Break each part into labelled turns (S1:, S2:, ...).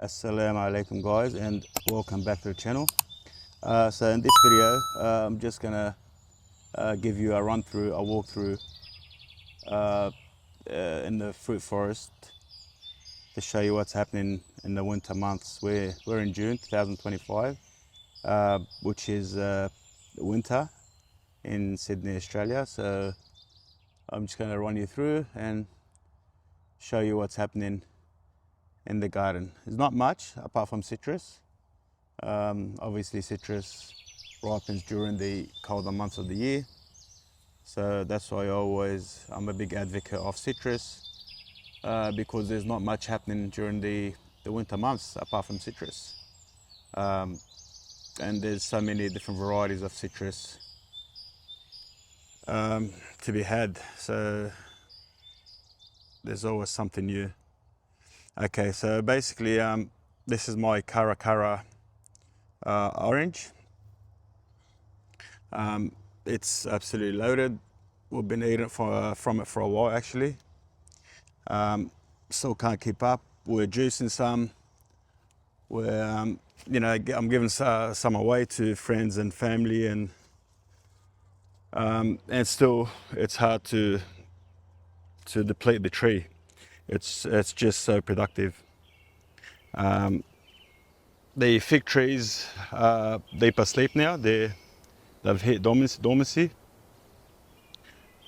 S1: Assalamu alaikum guys, and welcome back to the channel. So in this video I'm just gonna give you a run through, a walk through in the fruit forest to show you what's happening in the winter months. We're in June 2025, which is winter in Sydney, Australia. So I'm just going to run you through and show you what's happening in the garden. There's not much apart from citrus. Obviously citrus ripens during the colder months of the year, so that's why I'm a big advocate of citrus, because there's not much happening during the winter months apart from citrus. And there's so many different varieties of citrus to be had, so there's always something new. Okay, so basically this is my Cara orange. It's absolutely loaded. We've been eating from it for a while actually. Still can't keep up. We're juicing some. We're I'm giving some away to friends and family, and still it's hard to deplete the tree. It's just so productive. The fig trees are deep asleep now. They've hit dormancy.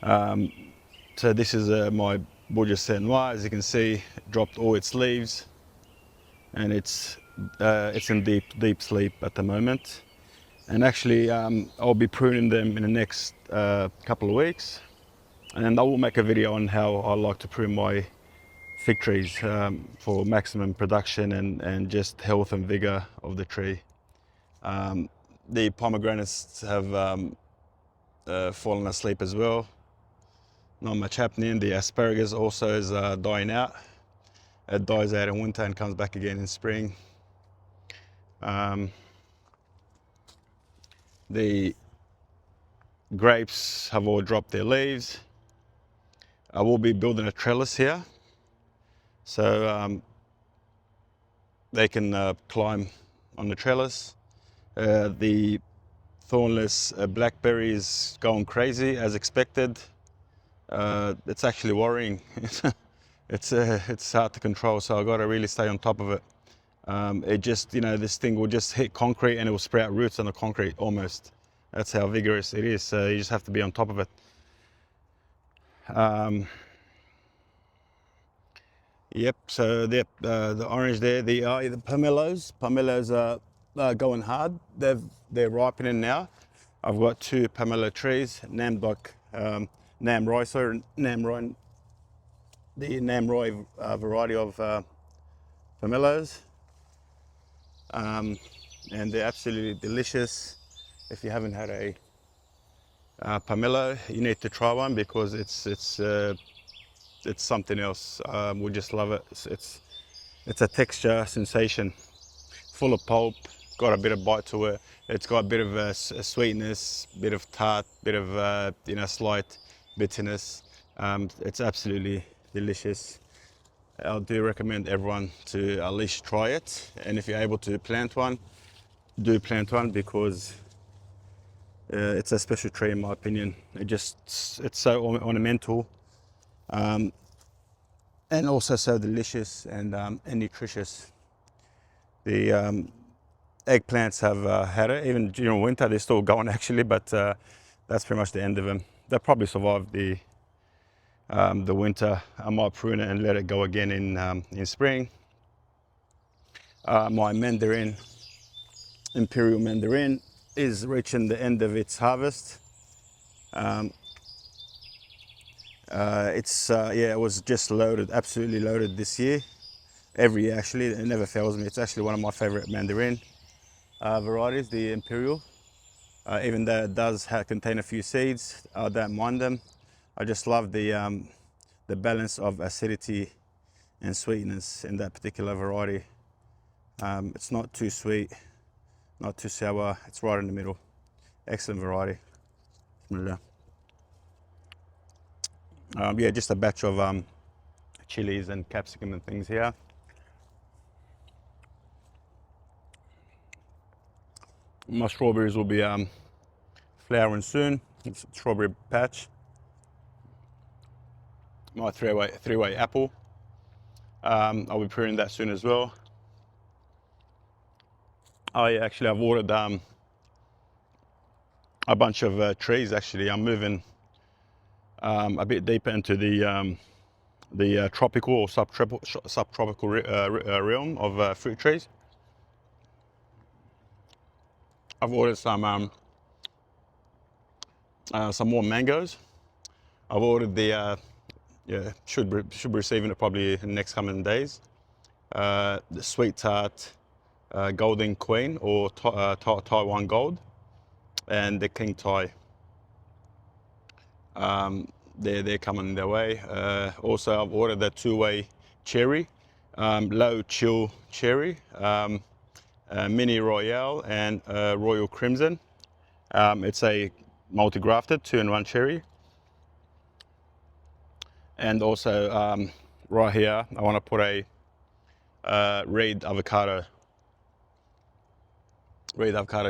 S1: So this is my Bourgeois Saint Noir. As you can see, it dropped all its leaves, and it's in deep sleep at the moment. And actually I'll be pruning them in the next couple of weeks, and I will make a video on how I like to prune my fig trees for maximum production and just health and vigor of the tree. The pomegranates have fallen asleep as well. Not much happening. The asparagus also is dying out. It dies out in winter and comes back again in spring. The grapes have all dropped their leaves. I will be building a trellis here, so they can climb on the trellis. The thornless blackberry is going crazy as expected. It's actually worrying. It's hard to control, so I've got to really stay on top of it. It just, this thing will just hit concrete and it will sprout roots on the concrete almost. That's how vigorous it is, so you just have to be on top of it. Yep, so the orange there, the pomelos are going hard. They're ripening now. I've got two pomelo trees, Nam Roi, the Nam Roi variety of pomelos, and they're absolutely delicious. If you haven't had a pomelo, you need to try one, because it's something else. We just love it. It's a texture sensation, full of pulp, got a bit of bite to it. It's got a bit of a sweetness, bit of tart, bit of slight bitterness. It's absolutely delicious. I do recommend everyone to at least try it, and if you're able to plant one, do plant one, because it's a special tree in my opinion. It's so ornamental, and also so delicious and nutritious. The eggplants have had it. Even during winter they're still going actually, but that's pretty much the end of them. They'll probably survive the winter. I might prune it and let it go again in spring. My mandarin, imperial mandarin, is reaching the end of its harvest. It was just loaded, absolutely loaded this year. Every year actually, it never fails me. It's actually one of my favorite mandarin varieties, the imperial. Even though it does contain a few seeds, I don't mind them. I just love the balance of acidity and sweetness in that particular variety. It's not too sweet, not too sour. It's right in the middle. Excellent variety. Yeah, just a batch of chilies and capsicum and things here. my strawberries will be flowering soon. It's a strawberry patch. My three-way apple. I'll be pruning that soon as well. I've ordered a bunch of trees. Actually, I'm moving a bit deeper into the tropical or subtropical realm of fruit trees. I've ordered some more mangoes. I've ordered the should be receiving it probably in the next coming days. The sweet tart golden queen or Taiwan gold, and the king Thai. They're coming their way. Also, I've ordered the two-way cherry, low chill cherry, mini royale, and royal crimson. It's a multi-grafted 2-in-1 cherry. And also right here, I want to put a red avocado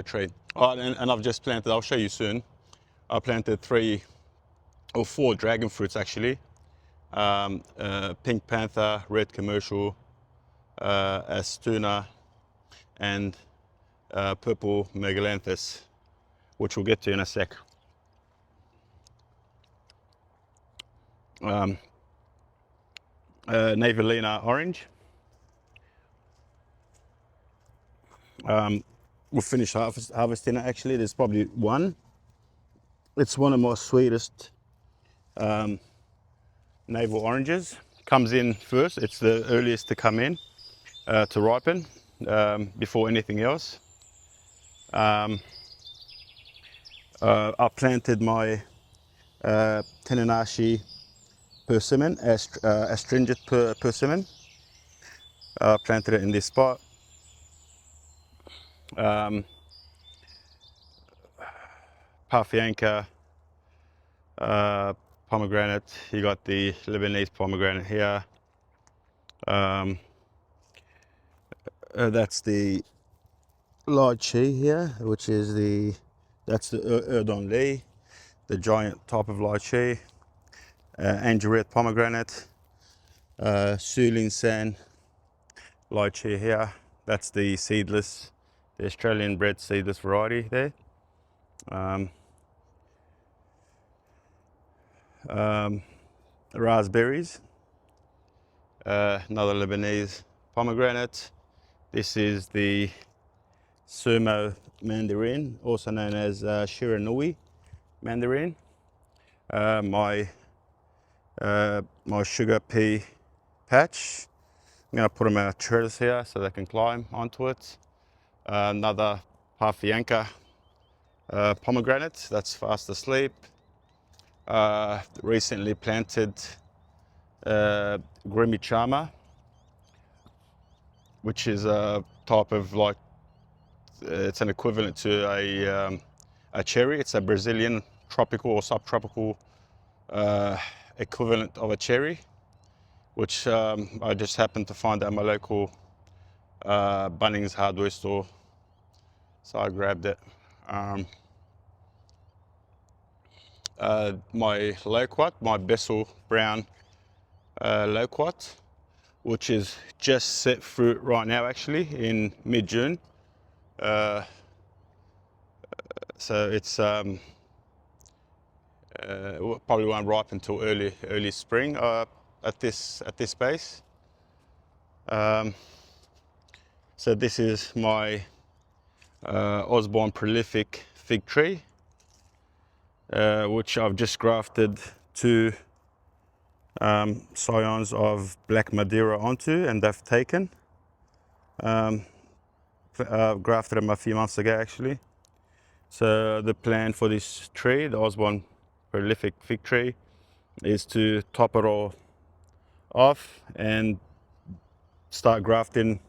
S1: tree. Oh, and I've just planted, I'll show you soon. I planted 3 or 4 dragon fruits actually. Pink panther, red commercial, astuna, and purple megalanthus, which we'll get to in a sec. Navelina orange. We'll finish harvesting it actually. There's probably one. It's one of my sweetest navel oranges. Comes in first. It's the earliest to come in to ripen before anything else. I planted my Tenanashi persimmon, astringent persimmon. Planted it in this spot. Parfianca, pomegranate. You got the Lebanese pomegranate here. That's the lychee here, which is that's the Erdon Lee, the giant type of lychee. Angeret pomegranate, Sulin San lychee here. That's the seedless, the Australian bred seedless variety there. Raspberries, another Lebanese pomegranate. This is the Sumo mandarin, also known as Shiranui mandarin. My sugar pea patch. I'm going to put them in a trellis here so they can climb onto it. Another Parfianca pomegranate that's fast asleep. Recently planted Grimichama, which is a type of it's an equivalent to a cherry. It's a Brazilian tropical or subtropical equivalent of a cherry, which I just happened to find at my local Bunnings hardware store, so I grabbed it. My loquat, my Bessel brown loquat, which is just set fruit right now actually in mid-June. So it's probably won't ripen until early spring at this base. So this is my Osborne prolific fig tree, which I've just grafted 2 scions of black Madeira onto, and they've taken. Grafted them a few months ago actually. So the plan for this tree, the Osborne prolific fig tree, is to top it all off and start grafting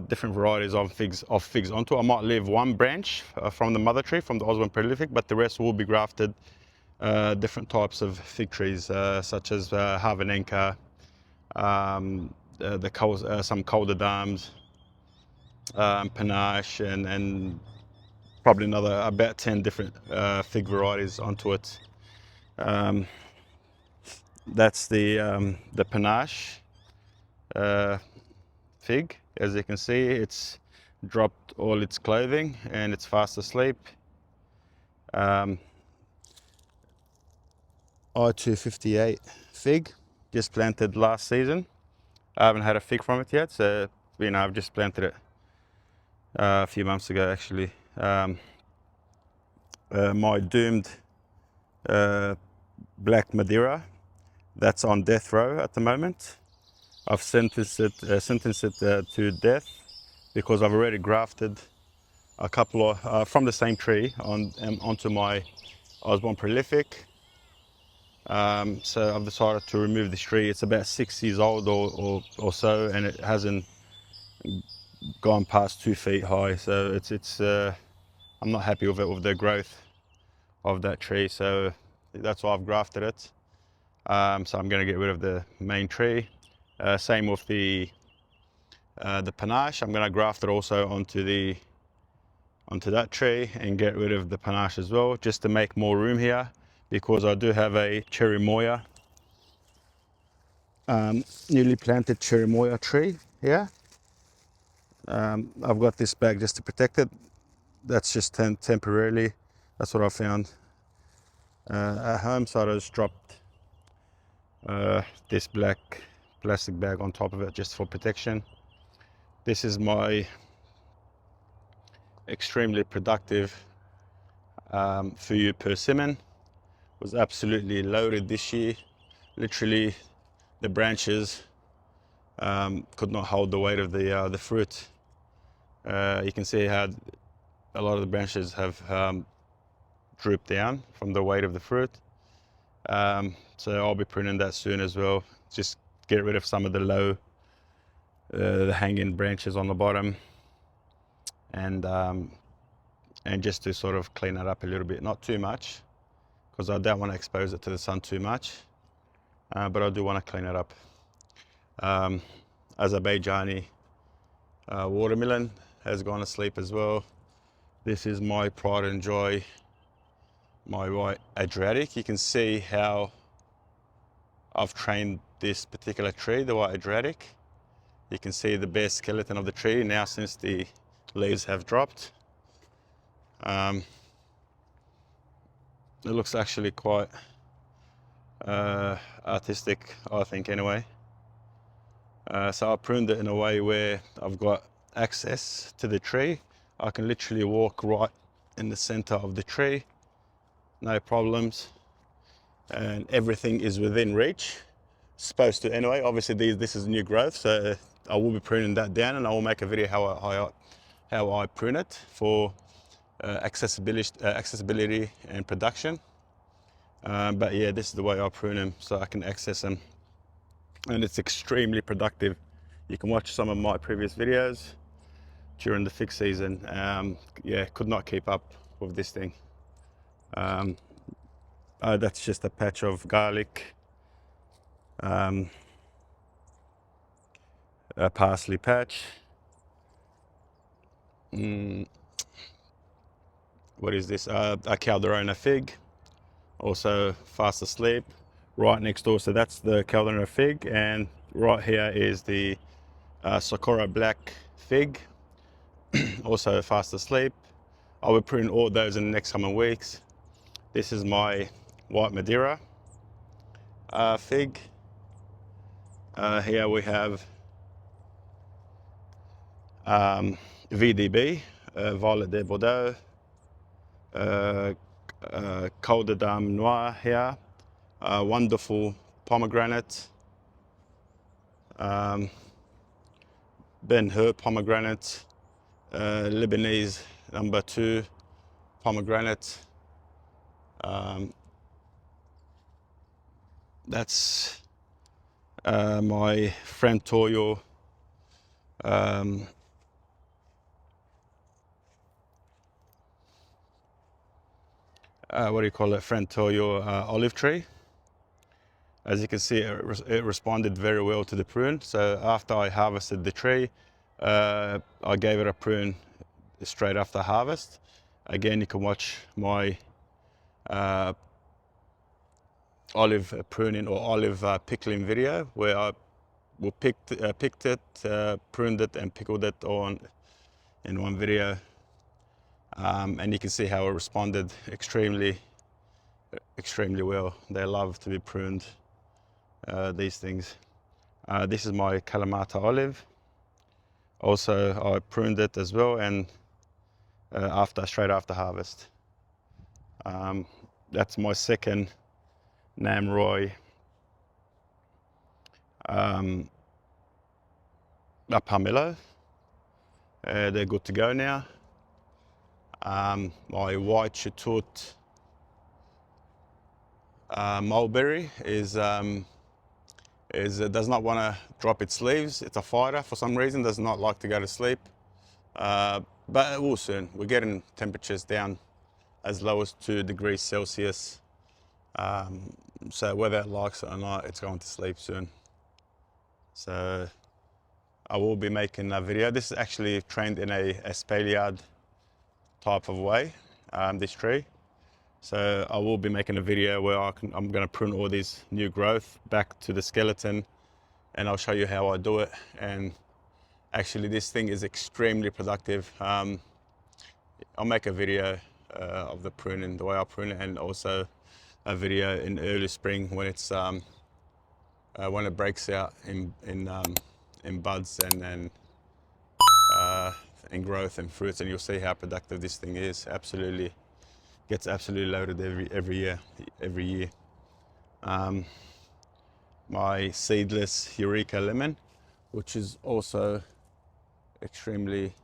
S1: different varieties of figs onto. I might leave one branch from the mother tree, from the Osborne prolific, but the rest will be grafted different types of fig trees, such as Havanenka, some Colderdams, Panache, and probably another about 10 different fig varieties onto it. That's the panache fig. As you can see, it's dropped all its clothing and it's fast asleep. I-258 fig, just planted last season. I haven't had a fig from it yet, so I've just planted it a few months ago actually. My doomed black Madeira, that's on death row at the moment. I've sentenced it to death because I've already grafted a couple of from the same tree onto my Osborne prolific. So I've decided to remove this tree. It's about 6 years old or so, and it hasn't gone past 2 feet high. So I'm not happy with it, with the growth of that tree. So that's why I've grafted it. So I'm going to get rid of the main tree. Same with the panache. I'm going to graft it also onto that tree and get rid of the panache as well, just to make more room here, because I do have a cherry moya, newly planted cherry moya tree here. I've got this bag just to protect it. That's just temporarily. That's what I found at home, so I just dropped this black plastic bag on top of it just for protection. This is my extremely productive Foodie persimmon. Was absolutely loaded this year. Literally, the branches could not hold the weight of the fruit. You can see how a lot of the branches have drooped down from the weight of the fruit. So I'll be pruning that soon as well. Just get rid of some of the low, the hanging branches on the bottom, and just to sort of clean it up a little bit, not too much, because I don't want to expose it to the sun too much, but I do want to clean it up. Azerbaijani watermelon has gone to sleep as well. This is my pride and joy, my white Adriatic. You can see how I've trained this particular tree, the white Adriatic. You can see the bare skeleton of the tree now since the leaves have dropped. It looks actually quite artistic, I think, anyway. So I pruned it in a way where I've got access to the tree. I can literally walk right in the center of the tree, no problems, and everything is within reach. Supposed to anyway. Obviously this is new growth, so I will be pruning that down, and I will make a video how I prune it for accessibility and production. But yeah, this is the way I prune them, so I can access them, and it's extremely productive. You can watch some of my previous videos during the fig season. Yeah, could not keep up with this thing. That's just a patch of garlic, a parsley patch. What is this? A Calderona fig, also fast asleep, right next door. So that's the Calderona fig, and right here is the Socorro black fig, also fast asleep. I will prune all those in the next coming weeks. This is my white Madeira fig. Here we have VDB, Violet de Bordeaux, Col de Dame Noir here, wonderful pomegranate, Ben Hur pomegranate, Lebanese number 2 pomegranate. That's my friend Toyo what do you call it? Friend Toyo olive tree. As you can see, it responded very well to the prune. So after I harvested the tree, I gave it a prune straight after harvest. Again, you can watch my olive pruning or olive pickling video where I picked it, pruned it and pickled it all in one video. And you can see how it responded extremely well. They love to be pruned, these things. This is my Kalamata olive. Also, I pruned it as well, and straight after harvest. That's my second Nam Roy a pomelo. They're good to go now. My white Chitut mulberry does not want to drop its leaves. It's a fighter for some reason, does not like to go to sleep. But it will soon. We're getting temperatures down as low as 2 degrees Celsius. So whether it likes it or not, it's going to sleep soon. So I will be making a video. This is actually trained in a espalier type of way, this tree. So I will be making a video where I'm going to prune all these new growth back to the skeleton, and I'll show you how I do it. And actually this thing is extremely productive. I'll make a video of the pruning, the way I prune it, and also a video in early spring when it's when it breaks out in buds and in growth and fruits, and you'll see how productive this thing is. Absolutely gets absolutely loaded every year. My seedless Eureka lemon, which is also extremely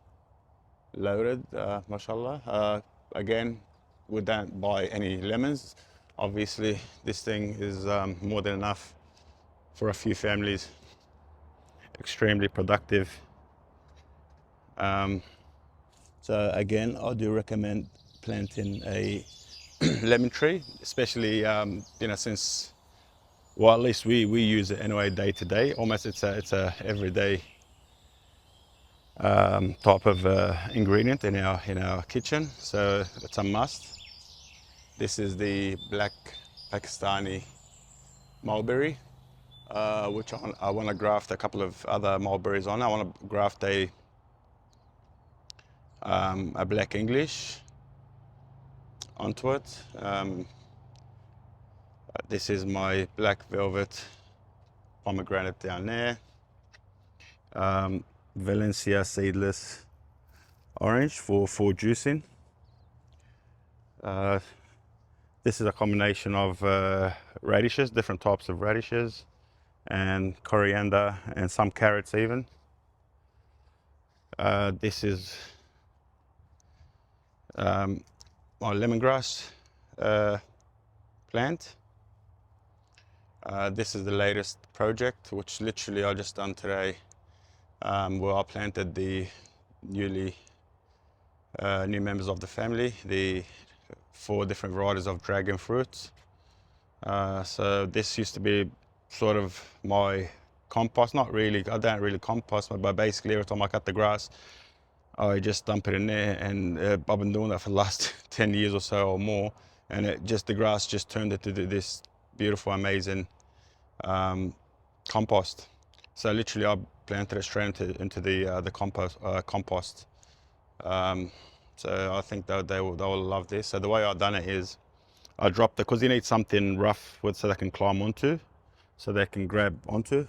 S1: loaded, mashallah. Again, we don't buy any lemons. Obviously, this thing is more than enough for a few families. Extremely productive. So again, I do recommend planting a lemon tree, especially since, well, at least we use it anyway day to day. Almost it's a everyday type of ingredient in our kitchen, so it's a must. This is the black Pakistani mulberry, which I want to graft a couple of other mulberries on. I want to graft a black English onto it. This is my black velvet pomegranate down there. Valencia seedless orange for juicing. This is a combination of radishes, different types of radishes, and coriander, and some carrots even. This is my lemongrass plant. This is the latest project, which literally I just done today, where I planted the new members of the family, the 4 different varieties of dragon fruits. So this used to be sort of my compost. Not really, I don't really compost, but basically every time I cut the grass, I just dump it in there, and I've been doing that for the last 10 years or so or more, and the grass just turned into this beautiful, amazing compost. So literally I planted it straight into the compost. So I think that they will love this. So the way I've done it is I dropped it, because you need something rough so they can climb onto, so they can grab onto.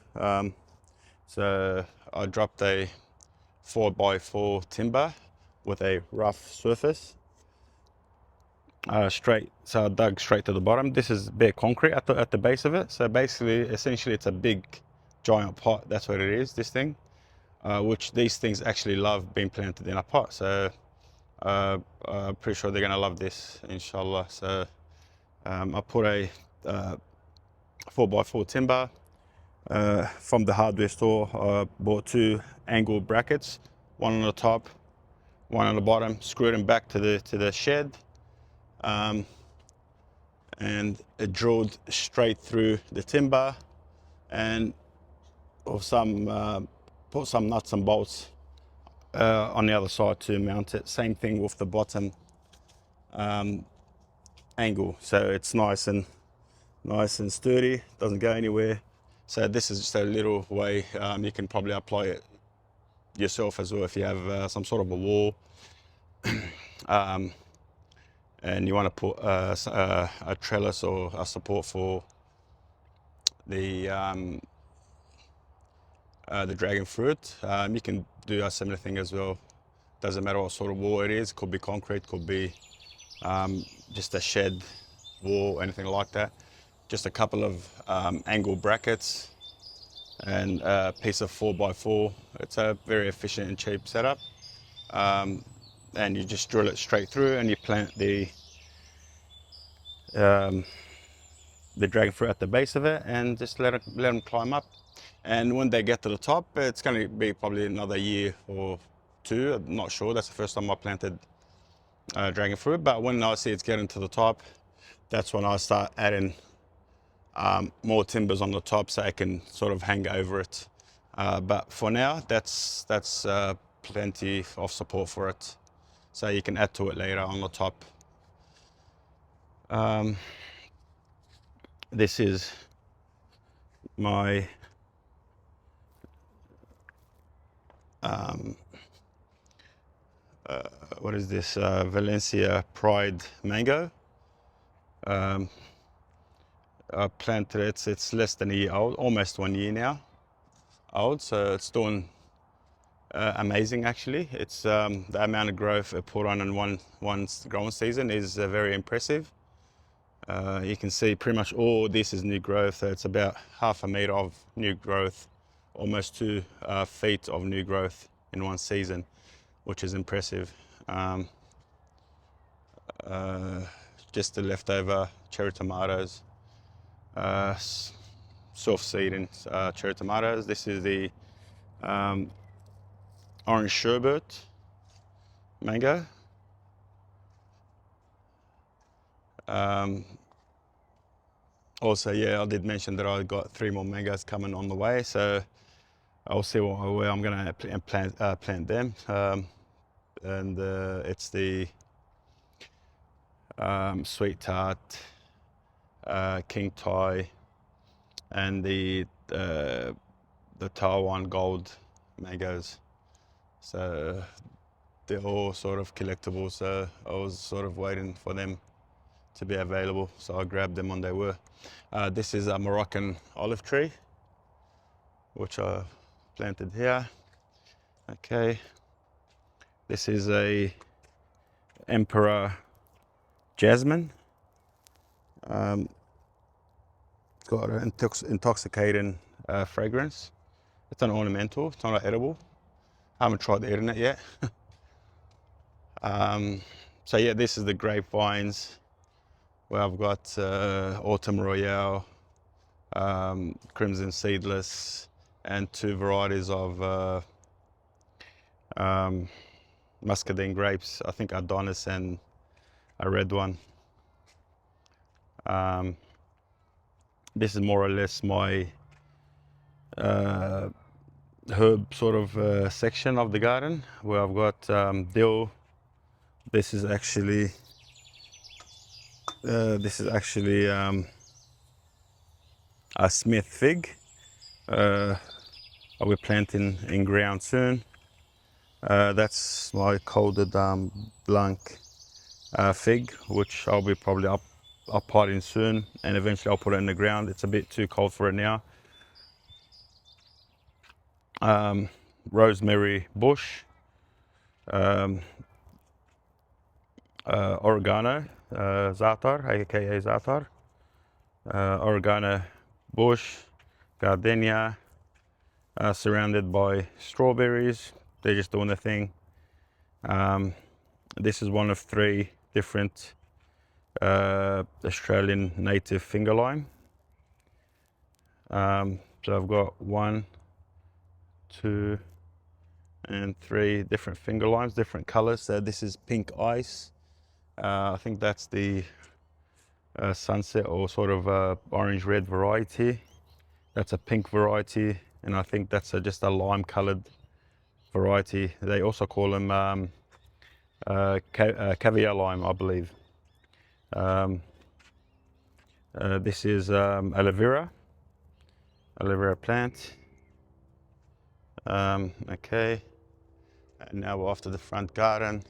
S1: So I dropped a 4x4 timber with a rough surface so I dug straight to the bottom. This is bare concrete at the base of it. So basically, essentially, it's a big giant pot. That's what it is, this thing, which these things actually love being planted in a pot. So I'm pretty sure they're gonna love this, inshallah. So I put a 4x4 timber from the hardware store. I bought 2 angle brackets, one on the top, one on the bottom, screwed them back to the shed, and it drilled straight through the timber, and put some nuts and bolts on the other side to mount it. Same thing with the bottom angle, so it's nice and sturdy, doesn't go anywhere. So this is just a little way you can probably apply it yourself as well if you have some sort of a wall and you want to put a trellis or a support for the dragon fruit. You can do a similar thing as well. Doesn't matter what sort of wall it is. Could be concrete, could be just a shed wall, anything like that. Just a couple of angle brackets and a piece of 4x4. It's a very efficient and cheap setup. And you just drill it straight through and you plant the dragon fruit at the base of it and just let them climb up. And when they get to the top, it's going to be probably another year or two. I'm not sure. That's the first time I planted dragon fruit. But when I see it's getting to the top, that's when I start adding more timbers on the top so I can sort of hang over it. But for now, that's plenty of support for it. So you can add to it later on the top. This is my what is this? Valencia Pride mango. I planted it. It's less than a year old, almost 1 year now old. So it's doing amazing actually. It's the amount of growth it put on in one growing season is very impressive. You can see pretty much all this is new growth. So it's about 1/2 meter of new growth, almost 2 feet of new growth in one season, which is impressive. Just the leftover cherry tomatoes, soft seeding cherry tomatoes. This is the orange sherbet mango. Also, yeah, I did mention that I got 3 more mangoes coming on the way, so I'll see where I'm going to plant them. And it's the sweet tart, king Thai, and the Taiwan gold mangoes. So they're all sort of collectible, so I was sort of waiting for them to be available, so I grabbed them when they were. This is a Moroccan olive tree, which I planted here. Okay, this is a emperor jasmine. It's got an intoxicating fragrance. It's an ornamental, it's not edible. I haven't tried eating it yet. So yeah, this is the grapevines where I've got Autumn Royale, Crimson Seedless, and 2 varieties of muscadine grapes. I think Adonis and a red one. This is more or less my herb sort of section of the garden, where I've got dill. This is actually a Smith fig. I'll be planting in ground soon. That's my coated blanc fig, which I'll be probably uppotting soon, and eventually I'll put it in the ground. It's a bit too cold for it now. Rosemary bush, oregano, za'atar, aka za'atar, oregano bush, gardenia, surrounded by strawberries. They're just doing their thing. This is one of 3 different Australian native finger lime. So I've got 1, 2, and 3 different finger limes, different colors. So this is pink ice. I think that's the sunset or sort of orange red variety. That's a pink variety, and I think that's just a lime colored variety. They also call them caviar lime, I believe. This is aloe vera plant. Okay, and now we're off to the front garden,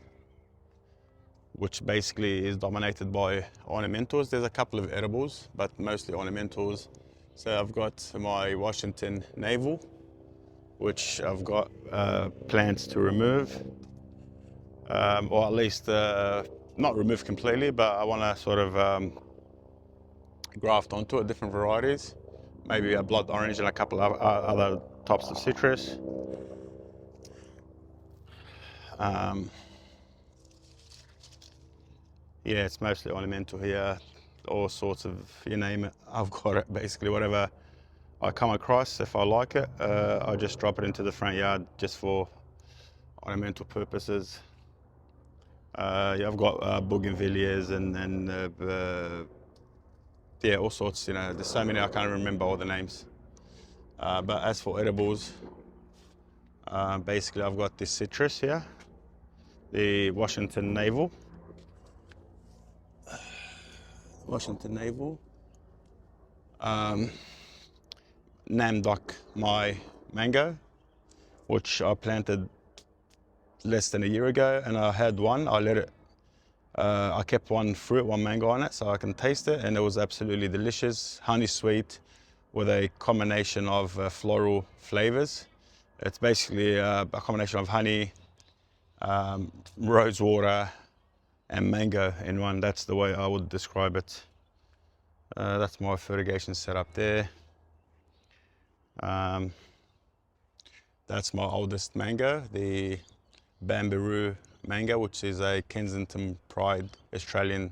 S1: which basically is dominated by ornamentals. There's a couple of edibles, but mostly ornamentals. So I've got my Washington navel, which I've got plants to remove, or at least not remove completely, but I want to sort of graft onto it, different varieties, maybe a blood orange and a couple of other types of citrus. Yeah, it's mostly ornamental here, all sorts of, you name it, I've got it. Basically whatever I come across, if I like it, I just drop it into the front yard just for ornamental purposes. Yeah, I've got bougainvilleas and yeah, all sorts, you know, there's so many I can't remember all the names. But as for edibles, basically I've got this citrus here, the Washington navel. Namdok, my mango, which I planted less than a year ago, and I had one. I kept one mango on it, so I can taste it, and it was absolutely delicious, honey sweet, with a combination of floral flavors. It's basically a combination of honey, rose water, and mango in one. That's the way I would describe it. That's my irrigation setup there. That's my oldest mango, the Bambaroo mango, which is a Kensington Pride, Australian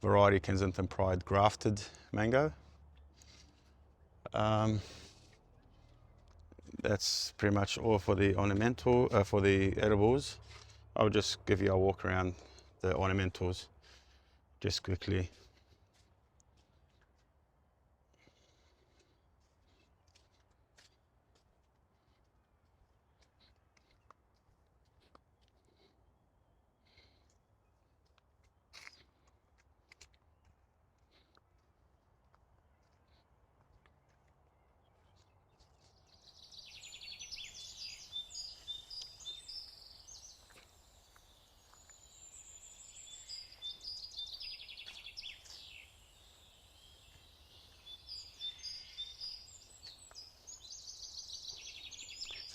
S1: variety, Kensington Pride grafted mango. That's pretty much all for the ornamental, for the edibles. I'll just give you a walk around the ornamentals just quickly.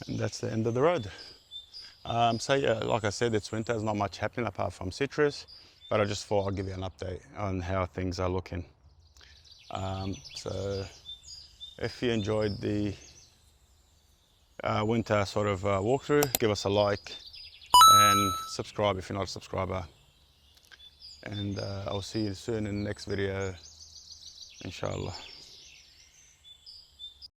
S1: And that's the end of the road. So yeah, like I said, it's winter, there's not much happening apart from citrus, but I just thought I'd give you an update on how things are looking. So if you enjoyed the winter sort of walkthrough, give us a like and subscribe if you're not a subscriber. And I'll see you soon in the next video, inshallah.